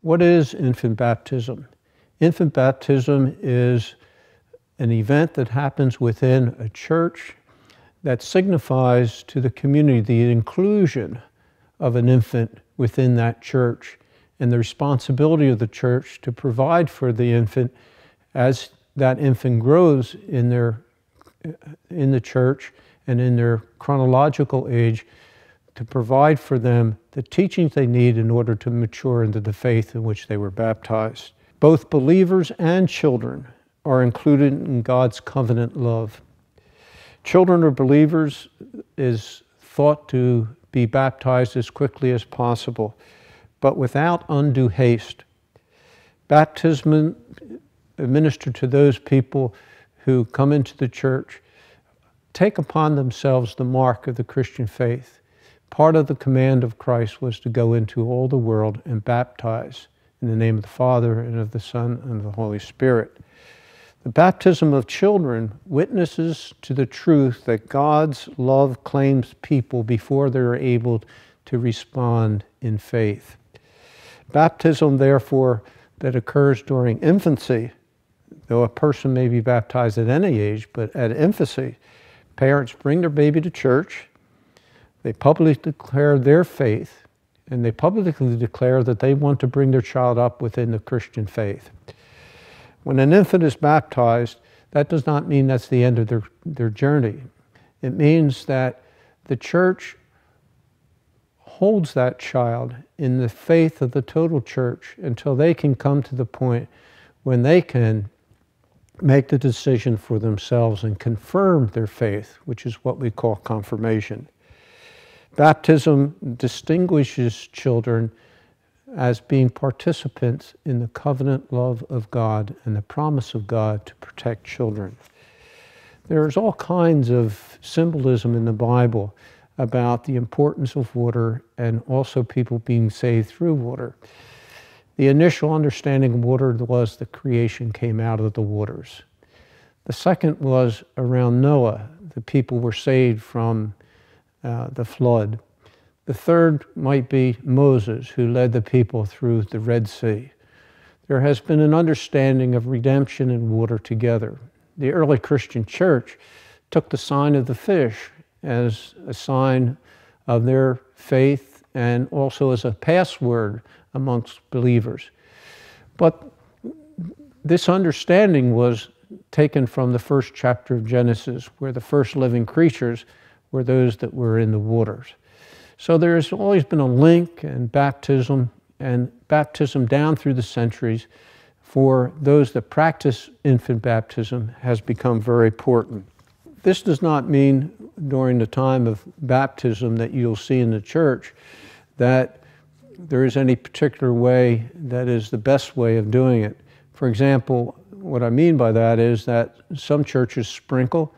What is infant baptism? Infant baptism is an event that happens within a church that signifies to the community the inclusion of an infant within that church and the responsibility of the church to provide for the infant as that infant grows in the church and in their chronological age, to provide for them the teachings they need in order to mature into the faith in which they were baptized. Both believers and children are included in God's covenant love. Children or believers is thought to be baptized as quickly as possible, but without undue haste. Baptism administered to those people who come into the church take upon themselves the mark of the Christian faith. Part of the command of Christ was to go into all the world and baptize in the name of the Father and of the Son and of the Holy Spirit. The baptism of children witnesses to the truth that God's love claims people before they're able to respond in faith. Baptism, therefore, that occurs during infancy, though a person may be baptized at any age, but at infancy, parents bring their baby to church, they publicly declare their faith, and they publicly declare that they want to bring their child up within the Christian faith. When an infant is baptized, that does not mean that's the end of their journey. It means that the church holds that child in the faith of the total church until they can come to the point when they can make the decision for themselves and confirm their faith, which is what we call confirmation. Baptism distinguishes children as being participants in the covenant love of God and the promise of God to protect children. There's all kinds of symbolism in the Bible about the importance of water and also people being saved through water. The initial understanding of water was that creation came out of the waters. The second was around Noah. The people were saved from the flood. The third might be Moses, who led the people through the Red Sea. There has been an understanding of redemption and water together. The early Christian church took the sign of the fish as a sign of their faith and also as a password amongst believers. But this understanding was taken from the first chapter of Genesis, where the first living creatures were those that were in the waters. So there's always been a link in baptism down through the centuries for those that practice infant baptism has become very important. This does not mean during the time of baptism that you'll see in the church that there is any particular way that is the best way of doing it. For example, what I mean by that is that some churches sprinkle,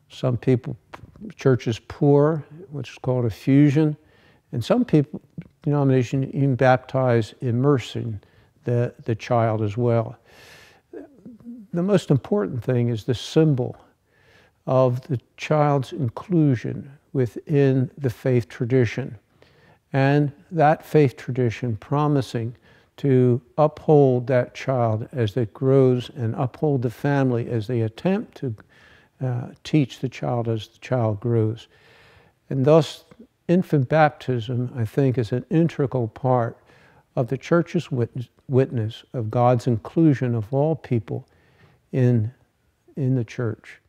some churches pour, which is called effusion, and some denominations even baptize immersing the child as well. The most important thing is the symbol of the child's inclusion within the faith tradition, and that faith tradition promising to uphold that child as it grows and uphold the family as they attempt to teach the child as the child grows. And thus, infant baptism, I think, is an integral part of the church's witness of God's inclusion of all people in the church.